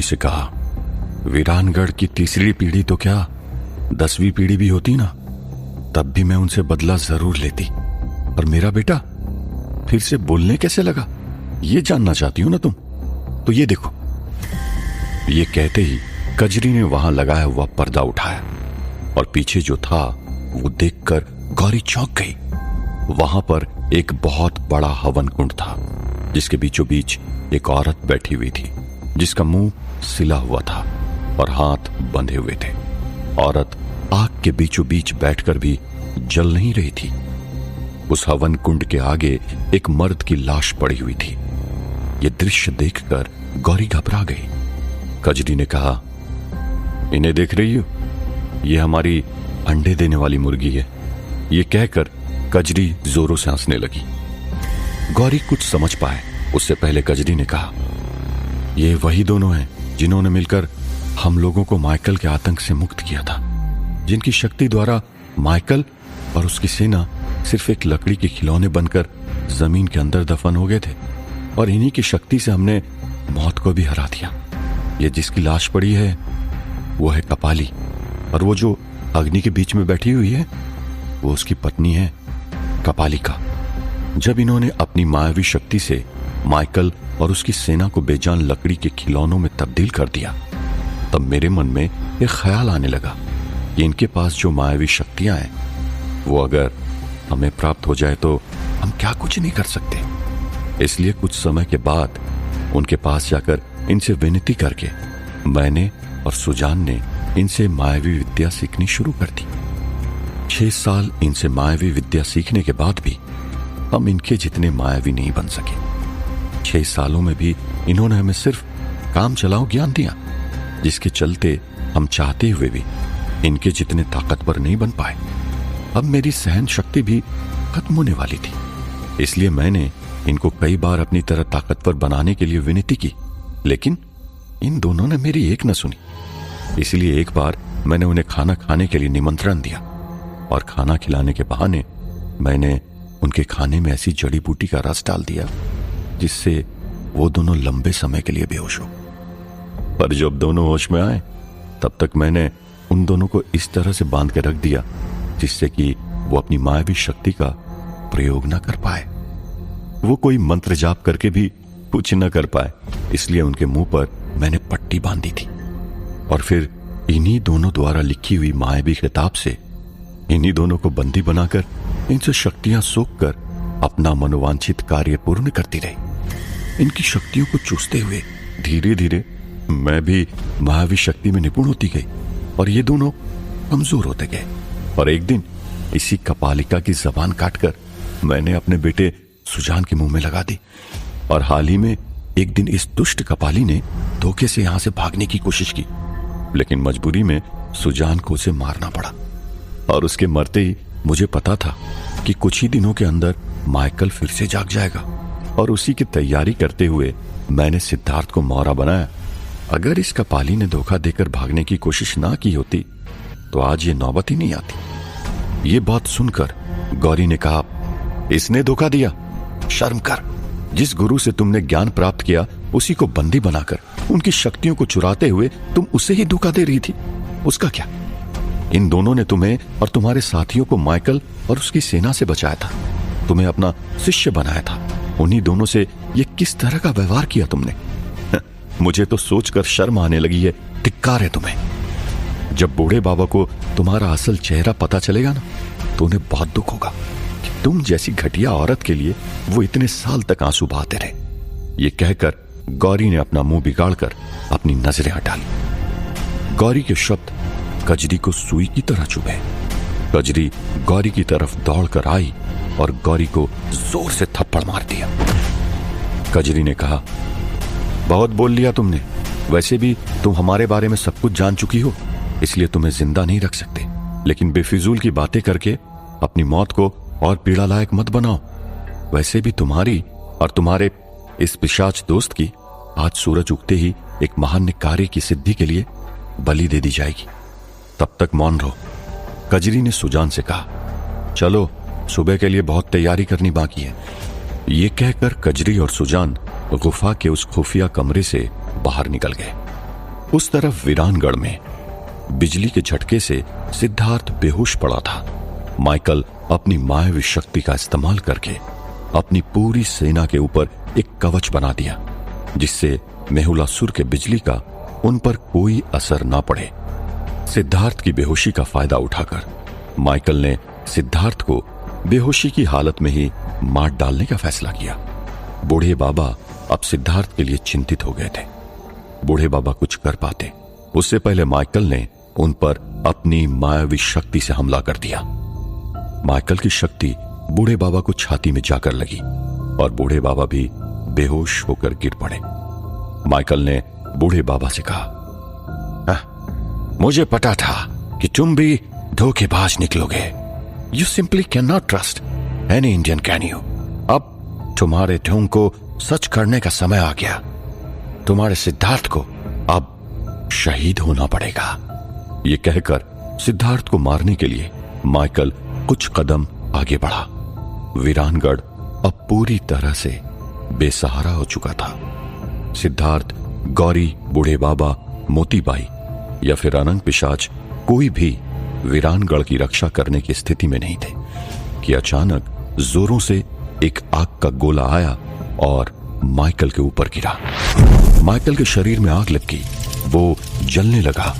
गौरी से कहा, वीरानगढ़ की तीसरी पीढ़ी तो क्या 10वीं पीढ़ी भी होती ना, तब भी मैं उनसे बदला जरूर लेती। और मेरा बेटा फिर से बोलने कैसे लगा, ये जानना चाहती हो ना तुम? तो ये देखो। ये कहते ही कजरी ने वहां लगाया हुआ पर्दा उठाया और पीछे जो था वो देखकर गौरी चौंक गई। वहां पर एक बहुत बड़ा हवन कुंड था, जिसके बीचों बीच एक औरत बैठी हुई थी, जिसका मुंह सिला हुआ था और हाथ बंधे हुए थे। औरत आग के बीचों बीच बैठकर भी जल नहीं रही थी। उस हवन कुंड के आगे एक मर्द की लाश पड़ी हुई थी। यह दृश्य देखकर गौरी घबरा गई। कजरी ने कहा, इन्हें देख रही हो? ये हमारी अंडे देने वाली मुर्गी है। ये कहकर कजरी जोरों से हंसने लगी। गौरी कुछ समझ पाए उससे पहले कजरी ने कहा, ये वही दोनों हैं जिन्होंने मिलकर हम लोगों को माइकल के आतंक से मुक्त किया था, जिनकी शक्ति द्वारा माइकल और उसकी सेना सिर्फ एक लकड़ी के खिलौने बनकर जमीन के अंदर दफन हो गए थे, और इन्हीं की शक्ति से हमने मौत को भी हरा दिया। ये जिसकी लाश पड़ी है वो है कपाली, और वो जो अग्नि के बीच में बैठी हुई है वो उसकी पत्नी है कपालिका। जब इन्होंने अपनी मायावी शक्ति से माइकल और उसकी सेना को बेजान लकड़ी के खिलौनों में तब्दील कर दिया, तब मेरे मन में एक ख्याल आने लगा कि इनके पास जो मायावी शक्तियां हैं वो अगर हमें प्राप्त हो जाए तो हम क्या कुछ नहीं कर सकते। इसलिए कुछ समय के बाद उनके पास जाकर इनसे विनती करके मैंने और सुजान ने इनसे मायावी विद्या सीखनी शुरू कर दी। 6 साल इनसे मायावी विद्या सीखने के बाद भी हम इनके जितने मायावी नहीं बन सके। 6 सालों में भी इन्होंने हमें सिर्फ काम चलाओ ज्ञान दिया, जिसके चलते हम चाहते हुए भी इनके जितने ताकतवर नहीं बन पाए। अब मेरी सहन शक्ति भी खत्म होने वाली थी, इसलिए मैंने इनको कई बार अपनी तरह ताकतवर बनाने के लिए विनती की, लेकिन इन दोनों ने मेरी एक न सुनी। इसलिए एक बार मैंने उन्हें खाना खाने के लिए निमंत्रण दिया, और खाना खिलाने के बहाने मैंने उनके खाने में ऐसी जड़ी बूटी का रस डाल दिया जिससे वो दोनों लंबे समय के लिए बेहोश हो। पर जब दोनों होश में आए तब तक मैंने उन दोनों को इस तरह से बांध के रख दिया जिससे कि वो अपनी मायावी शक्ति का प्रयोग न कर पाए। वो कोई मंत्र जाप करके भी कुछ न कर पाए, इसलिए उनके मुंह पर मैंने पट्टी बांधी थी, और फिर इन्हीं दोनों द्वारा लिखी हुई मायावी किताब से इन्हीं दोनों को बंदी बनाकर इनसे शक्तियां सोख कर अपना मनोवांछित कार्य पूर्ण करती रही। इनकी शक्तियों को चूसते हुए धीरे धीरे मैं भी मायावी शक्ति में निपुण होती गई, और ये दोनों कमजोर होते गए। और एक दिन इसी कपालिका की जबान काटकर मैंने अपने बेटे सुजान के मुंह में लगा दी, और हाल ही में एक दिन इस दुष्ट कपाली ने धोखे से यहां से भागने की कोशिश की, लेकिन मजबूरी में सुजान को उसे मारना पड़ा। और उसके मरते ही मुझे पता था कि कुछ ही दिनों के अंदर माइकल फिर से जाग जाएगा, और उसी की तैयारी करते हुए मैंने सिद्धार्थ को मौरा बनाया। अगर इस कपाली ने धोखा देकर भागने की कोशिश ना की होती तो आज ये नौबत ही नहीं आती। ये बात सुनकर गौरी ने कहा, इसने धोखा दिया, शर्म कर। जिस गुरु से तुमने ज्ञान प्राप्त किया उसी को बंदी बनाकर उनकी शक्तियों को चुराते हुए तुम उसे ही धोखा दे रही थी, उसका क्या? इन दोनों ने तुम्हें और तुम्हारे साथियों को माइकल और उसकी सेना से बचाया था, तुम्हें अपना शिष्य बनाया था। उन्हीं दोनों से ये किस तरह का व्यवहार किया तुमने? मुझे तो सोचकर शर्म आने लगी है। धिक्कार है तुम्हें। जब बूढ़े बाबा को तुम्हारा असल चेहरा पता चलेगा ना तो उन्हें बहुत दुख होगा कि तुम जैसी घटिया औरत के लिए वो इतने साल तक आंसू बहाते रहे। ये कहकर गौरी ने अपना मुंह बिगाड़कर अपनी नजरें हटा ली। गौरी के शब्द कजरी को सुई की तरह चुभे। कजरी गौरी की तरफ दौड़कर आई और गौरी को जोर से थप्पड़ मार दिया। कजरी ने कहा, बहुत बोल लिया तुमने, वैसे भी तुम हमारे बारे में सब कुछ जान चुकी हो, इसलिए तुम्हें जिंदा नहीं रख सकते, लेकिन बेफिजूल की बातें करके अपनी मौत को और पीड़ा लायक मत बनाओ। वैसे भी तुम्हारी और तुम्हारे इस पिशाच दोस्त की आज सूरज उगते ही एक महान कार्य की सिद्धि के लिए बलि दे दी जाएगी। तब तक मौन रहो। कजरी ने सुजान से कहा, चलो सुबह के लिए बहुत तैयारी करनी बाकी है। ये कहकर कजरी और सुजान गुफा के उस खुफिया कमरे से बाहर निकल गए। उस तरफ वीरानगढ़ में बिजली के झटके से सिद्धार्थ बेहोश पड़ा था। माइकल अपनी मायावी शक्ति का इस्तेमाल करके अपनी पूरी सेना के ऊपर एक कवच बना दिया, जिससे मेहुलासुर के बिजली का उन पर कोई असर ना पड़े। सिद्धार्थ की बेहोशी का फायदा उठाकर माइकल ने सिद्धार्थ को बेहोशी की हालत में ही मार डालने का फैसला किया। बूढ़े बाबा अब सिद्धार्थ के लिए चिंतित हो गए थे। बूढ़े बाबा कुछ कर पाते उससे पहले माइकल ने उन पर अपनी मायावी शक्ति से हमला कर दिया। माइकल की शक्ति बूढ़े बाबा को छाती में जाकर लगी और बूढ़े बाबा भी बेहोश होकर गिर पड़े। माइकल ने बूढ़े बाबा से कहा, मुझे पता था कि तुम भी धोखेबाज निकलोगे। You simply can not trust any Indian, can you? अब तुम्हारे ढोंग को सच करने का समय आ गया। तुम्हारे सिद्धार्थ को अब शहीद होना पड़ेगा। ये कहकर सिद्धार्थ को मारने के लिए माइकल कुछ कदम आगे बढ़ा। वीरानगढ़ अब पूरी तरह से बेसहारा हो चुका था। सिद्धार्थ, गौरी, बूढ़े बाबा, मोतीबाई या फिर अनंग पिशाच कोई भी वीरानगढ़ की रक्षा करने की स्थिति में नहीं थे कि अचानक जोरों से एक आग का गोला आया और माइकल के ऊपर गिरा। माइकल के शरीर में आग लग गई, वो जलने लगा।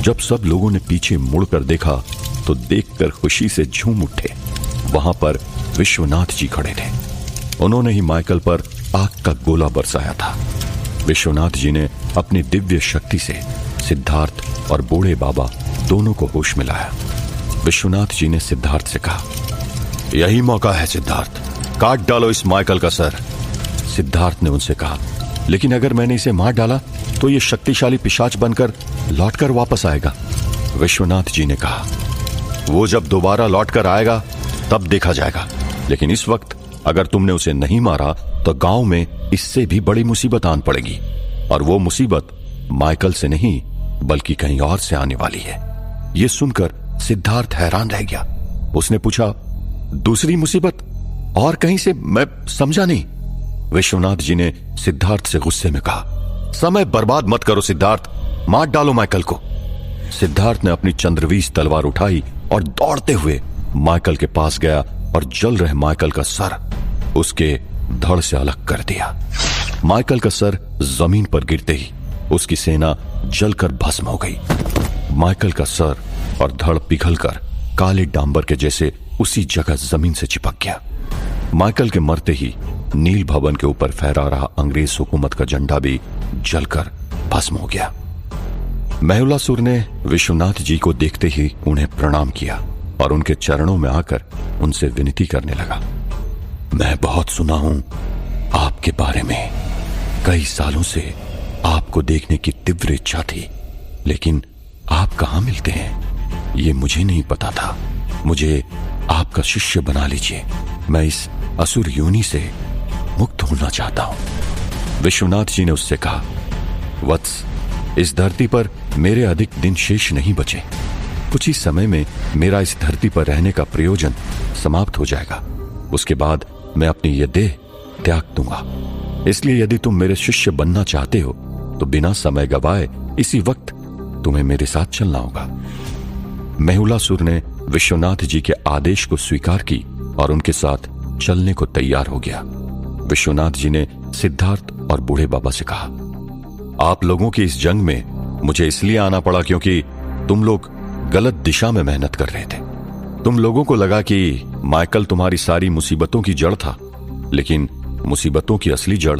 जब सब लोगों ने पीछे मुड़कर देखा तो देखकर खुशी से झूम उठे। वहां पर विश्वनाथ जी खड़े थे। उन्होंने ही माइकल पर आग का गोला बरसाया था। विश्वनाथ जी ने अपनी दिव्य शक्ति से सिद्धार्थ और बूढ़े बाबा दोनों को होश में लाया। विश्वनाथ जी ने सिद्धार्थ से कहा, यही मौका है सिद्धार्थ, काट डालो इस माइकल का सर। सिद्धार्थ ने उनसे कहा, लेकिन अगर मैंने इसे मार डाला तो ये शक्तिशाली पिशाच बनकर लौटकर वापस आएगा। विश्वनाथ जी ने कहा, वो जब दोबारा लौटकर आएगा तब देखा जाएगा, लेकिन इस वक्त अगर तुमने उसे नहीं मारा तो गांव में इससे भी बड़ी मुसीबत आन पड़ेगी, और वो मुसीबत माइकल से नहीं बल्कि कहीं और से आने वाली है। यह सुनकर सिद्धार्थ हैरान रह गया। उसने पूछा, दूसरी मुसीबत और कहीं से? मैं समझा नहीं। विश्वनाथ जी ने सिद्धार्थ से गुस्से में कहा, समय बर्बाद मत करो सिद्धार्थ, मार डालो माइकल को। सिद्धार्थ ने अपनी चंद्रवीस तलवार उठाई और दौड़ते हुए माइकल के पास गया और जल रहे माइकल का सर उसके धड़ से अलग कर दिया। माइकल का सर जमीन पर गिरते ही उसकी सेना जलकर भस्म हो गई। माइकल का सर और धड़ पिघलकर काले डांबर के जैसे उसी जगह जमीन से चिपक गया। माइकल के मरते ही नील भवन के ऊपर फहरा रहा अंग्रेज हुकूमत का झंडा भी जलकर भस्म हो गया। मेहुलासुर ने विश्वनाथ जी को देखते ही उन्हें प्रणाम किया और उनके चरणों में आकर उनसे विनती करने लगा, मैं बहुत सुना हूं आपके बारे में। कई सालों से आपको देखने की तीव्र इच्छा थी, लेकिन आप कहां मिलते हैं ये मुझे नहीं पता था। मुझे आपका शिष्य बना लीजिए, मैं इस असुर योनि से मुक्त होना चाहता हूं। विश्वनाथ जी ने उससे कहा, वत्स, इस धरती पर मेरे अधिक दिन शेष नहीं बचे। कुछ ही समय में मेरा इस धरती पर रहने का प्रयोजन समाप्त हो जाएगा। उसके बाद मैं अपनी यह देह त्याग दूंगा। इसलिए यदि तुम मेरे शिष्य बनना चाहते हो तो बिना समय गवाए इसी वक्त तुम्हें मेरे साथ चलना होगा। मेहुलासुर ने विश्वनाथ जी के आदेश को स्वीकार की और उनके साथ चलने को तैयार हो गया। विश्वनाथ जी ने सिद्धार्थ और बूढ़े बाबा से कहा, आप लोगों की इस जंग में मुझे इसलिए आना पड़ा क्योंकि तुम लोग गलत दिशा में मेहनत कर रहे थे। तुम लोगों को लगा कि माइकल तुम्हारी सारी मुसीबतों की जड़ था, लेकिन मुसीबतों की असली जड़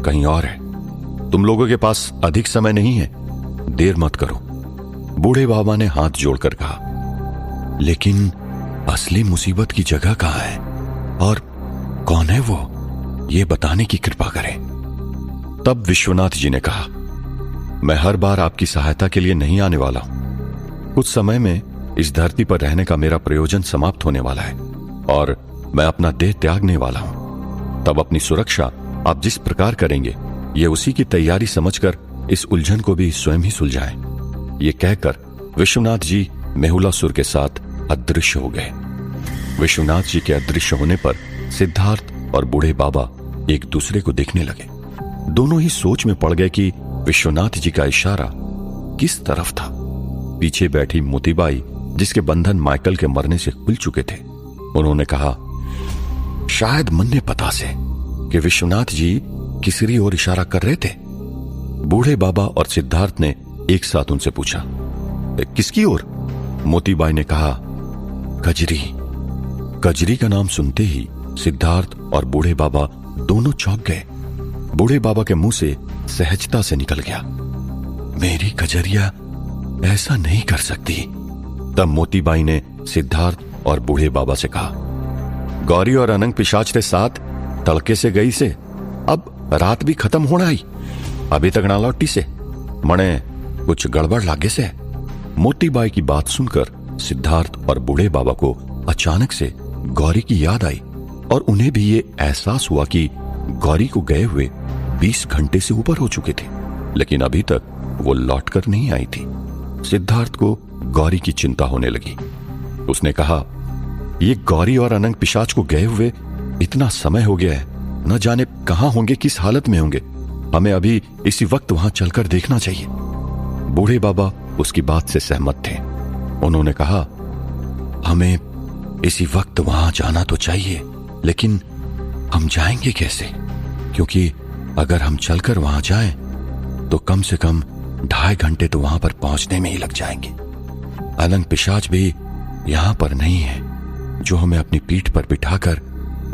कहीं और है। तुम लोगों के पास अधिक समय नहीं है, देर मत करो। बूढ़े बाबा ने हाथ जोड़कर कहा, लेकिन असली मुसीबत की जगह कहां है और कौन है वो, ये बताने की कृपा करें। तब विश्वनाथ जी ने कहा, मैं हर बार आपकी सहायता के लिए नहीं आने वाला हूं। कुछ समय में इस धरती पर रहने का मेरा प्रयोजन समाप्त होने वाला है और मैं अपना देह त्यागने वाला हूं। तब अपनी सुरक्षा आप जिस प्रकार करेंगे ये उसी की तैयारी समझकर इस उलझन को भी स्वयं ही सुलझाएं। ये कहकर विश्वनाथ जी मेहुलासुर के साथ अदृश्य हो गए। विश्वनाथ जी के अदृश्य होने पर सिद्धार्थ और बूढ़े बाबा एक दूसरे को देखने लगे। दोनों ही सोच में पड़ गए कि विश्वनाथ जी का इशारा किस तरफ था। पीछे बैठी मोतीबाई, जिसके बंधन माइकल के मरने से खुल चुके थे, उन्होंने कहा, शायद मन्ने पता से कि विश्वनाथ जी किसरी ओर इशारा कर रहे थे। बूढ़े बाबा और सिद्धार्थ ने एक साथ उनसे पूछा, किसकी ओर? मोतीबाई ने कहा, कजरी। कजरी का नाम सुनते ही सिद्धार्थ और बूढ़े बाबा दोनों चौंक गए। बूढ़े बाबा के मुंह से सहजता से निकल गया, मेरी कजरिया ऐसा नहीं कर सकती। तब मोतीबाई ने सिद्धार्थ और बूढ़े बाबा से कहा, गौरी और अनंग पिशाच के साथ तड़के से गई से अब रात भी खत्म होना आई, अभी तक ना लौटी से मणे कुछ गड़बड़ लागे से। मोतीबाई की बात सुनकर सिद्धार्थ और बूढ़े बाबा को अचानक से गौरी की याद आई और उन्हें भी ये एहसास हुआ कि गौरी को गए हुए 20 घंटे से ऊपर हो चुके थे, लेकिन अभी तक वो लौटकर नहीं आई थी। सिद्धार्थ को गौरी की चिंता होने लगी। उसने कहा, ये गौरी और अनंग पिशाच को गए हुए इतना समय हो गया है, न जाने कहां होंगे, किस हालत में होंगे। हमें अभी इसी वक्त वहां चलकर देखना चाहिए। बूढ़े बाबा उसकी बात से सहमत थे। उन्होंने कहा, हमें इसी वक्त वहां जाना तो चाहिए, लेकिन हम जाएंगे कैसे? क्योंकि अगर हम चलकर वहां जाएं तो कम से कम 2.5 घंटे तो वहां पर पहुंचने में ही लग जाएंगे। अनंग पिशाच भी यहां पर नहीं है जो हमें अपनी पीठ पर बिठाकर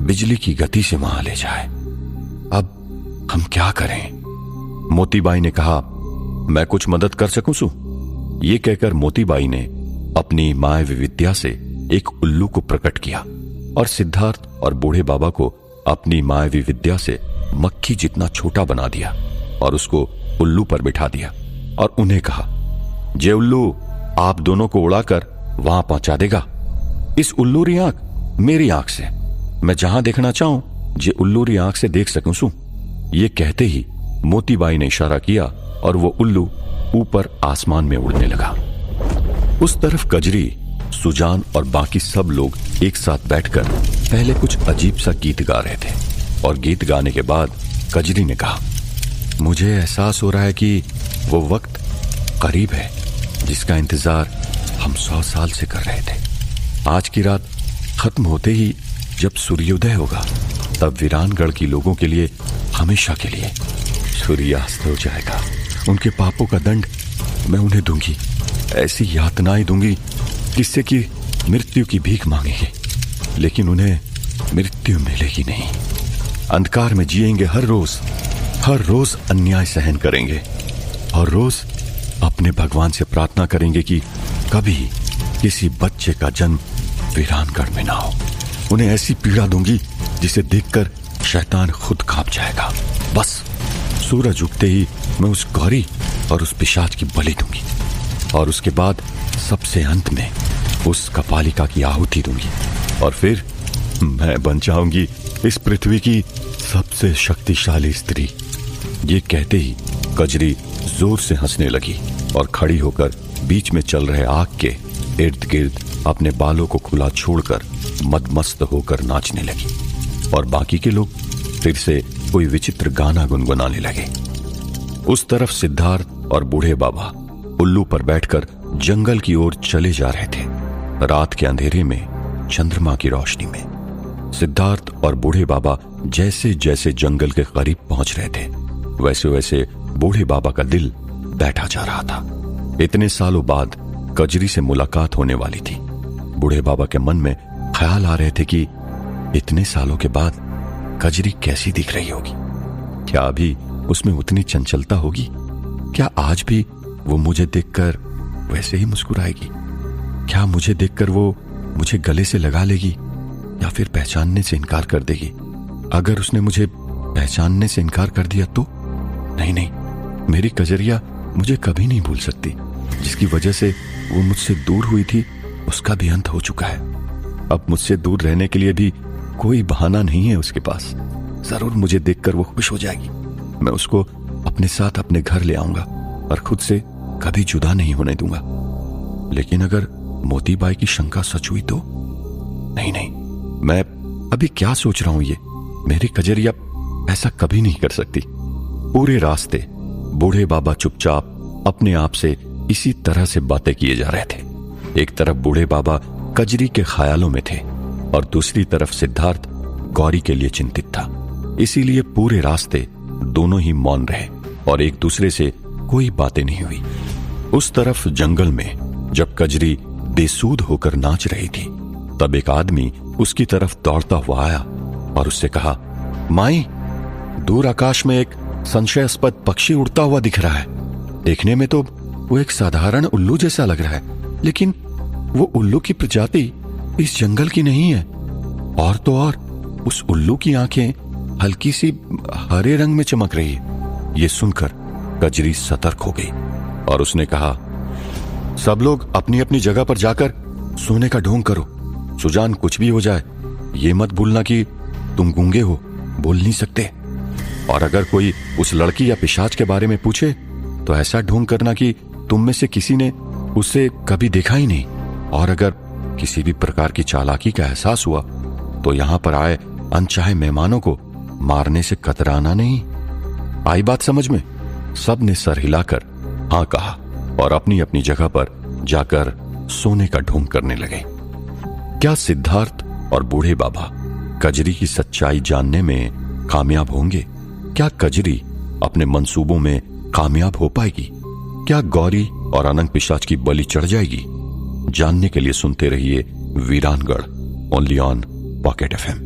बिजली की गति से वहां ले जाए। अब हम क्या करें? मोतीबाई ने कहा, मैं कुछ मदद कर सकूं सु? ये कहकर मोतीबाई ने अपनी मायावी विद्या से एक उल्लू को प्रकट किया और सिद्धार्थ और बूढ़े बाबा को अपनी मायावी विद्या से मक्खी जितना छोटा बना दिया और उसको उल्लू पर बिठा दिया और उन्हें कहा, जे उल्लू आप दोनों को उड़ाकर वहां पहुंचा देगा। इस उल्लूरी आंख मेरी आंख से, मैं जहां देखना चाहूं जे उल्लूरी आंख से देख सकूं सू। ये कहते ही मोतीबाई ने इशारा किया और वो उल्लू ऊपर आसमान में उड़ने लगा। उस तरफ कजरी, सुजान और बाकी सब लोग एक साथ बैठकर पहले कुछ अजीब सा गीत गा रहे थे और गीत गाने के बाद कजरी ने कहा, मुझे एहसास हो रहा है कि वो वक्त करीब है जिसका इंतजार हम 100 साल से कर रहे थे। आज की रात खत्म होते ही जब सूर्योदय होगा तब वीरानगढ़ की लोगों के लिए हमेशा के लिए सूर्यास्त हो जाएगा। उनके पापों का दंड मैं उन्हें दूंगी, ऐसी यातनाएं दूंगी जिससे कि मृत्यु की भीख मांगेंगे, लेकिन उन्हें मृत्यु मिलेगी नहीं। अंधकार में जिएंगे, हर रोज अन्याय सहन करेंगे और रोज अपने भगवान से प्रार्थना करेंगे कि कभी किसी बच्चे का जन्म वीरानगढ़ में ना हो। उन्हें ऐसी पीड़ा दूंगी जिसे देखकर शैतान खुद कांप जाएगा। बस सूरज उगते ही मैं उस गौरी और उस पिशाच की बलि दूंगी और उसके बाद सबसे अंत में उस कपालिका की आहुति दूंगी और फिर मैं बन जाऊंगी इस पृथ्वी की सबसे शक्तिशाली स्त्री। ये कहते ही कजरी जोर से हंसने लगी और खड़ी होकर बीच में चल रहे आग के इर्द गिर्द अपने बालों को खुला छोड़कर मदमस्त होकर नाचने लगी और बाकी के लोग फिर से कोई विचित्र गाना गुनगुनाने लगे। उस तरफ सिद्धार्थ और बूढ़े बाबा उल्लू पर बैठकर जंगल की ओर चले जा रहे थे। रात के अंधेरे में, चंद्रमा की रोशनी में सिद्धार्थ और बूढ़े बाबा जैसे जैसे जंगल के करीब पहुंच रहे थे वैसे वैसे बूढ़े बाबा का दिल बैठा जा रहा था। इतने सालों बाद कजरी से मुलाकात होने वाली थी। बूढ़े बाबा के मन में ख्याल आ रहे थे कि इतने सालों के बाद कजरी कैसी दिख रही होगी। क्या अभी उसमें उतनी चंचलता होगी? क्या आज भी वो मुझे देखकर वैसे ही मुस्कुराएगी? क्या मुझे देखकर वो मुझे गले से लगा लेगी या फिर पहचानने से इनकार कर देगी? अगर उसने मुझे पहचानने से इनकार कर दिया तो? नहीं, मेरी कजरिया मुझे कभी नहीं भूल सकती। जिसकी वजह से वो मुझसे दूर हुई थी उसका भी अंत हो चुका है। अब मुझसे दूर रहने के लिए भी कोई बहाना नहीं है उसके पास। जरूर मुझे देखकर वो खुश हो जाएगी। मैं उसको अपने साथ अपने घर ले आऊंगा और खुद से कभी जुदा नहीं होने दूंगा। लेकिन अगर मोतीबाई की शंका सच हुई तो? नहीं, मैं अभी क्या सोच रहा हूं ये? मेरी कजरिया ऐसा कभी नहीं कर सकती। पूरे रास्ते बूढ़े बाबा चुपचाप अपने आप से इसी तरह से बातें किए जा रहे थे। एक तरफ बूढ़े बाबा कजरी के ख्यालों में थे और दूसरी तरफ सिद्धार्थ गौरी के लिए चिंतित था। इसीलिए पूरे रास्ते दोनों ही मौन रहे और एक दूसरे से कोई बातें नहीं हुई। उस तरफ जंगल में जब कजरी बेसूध होकर नाच रही थी, तब एक आदमी उसकी तरफ दौड़ता हुआ आया और उससे कहा, माई, दूर आकाश में एक संशयास्पद पक्षी उड़ता हुआ दिख रहा है। देखने में तो वो एक साधारण उल्लू जैसा लग रहा है, लेकिन वो उल्लू की प्रजाति इस जंगल की नहीं है। और तो और उस उल्लू की आंखें हल्की सी हरे रंग में चमक रही है। ये सुनकर कजरी सतर्क हो गई और उसने कहा, सब लोग अपनी अपनी जगह पर जाकर सोने का ढोंग करो। सुजान, कुछ भी हो जाए ये मत भूलना कि तुम गूंगे हो, बोल नहीं सकते। और अगर कोई उस लड़की या पिशाच के बारे में पूछे तो ऐसा ढोंग करना कि तुम में से किसी ने उसे कभी देखा ही नहीं। और अगर किसी भी प्रकार की चालाकी का एहसास हुआ तो यहां पर आए अनचाहे मेहमानों को मारने से कतराना नहीं। आई बात समझ में? सब ने सर हिलाकर हां कहा और अपनी अपनी जगह पर जाकर सोने का ढोंग करने लगे। क्या सिद्धार्थ और बूढ़े बाबा कजरी की सच्चाई जानने में कामयाब होंगे? क्या कजरी अपने मंसूबों में कामयाब हो पाएगी? क्या गौरी और अनंग पिशाच की बलि चढ़ जाएगी? जानने के लिए सुनते रहिए वीरानगढ़, ओनली ऑन पॉकेट FM।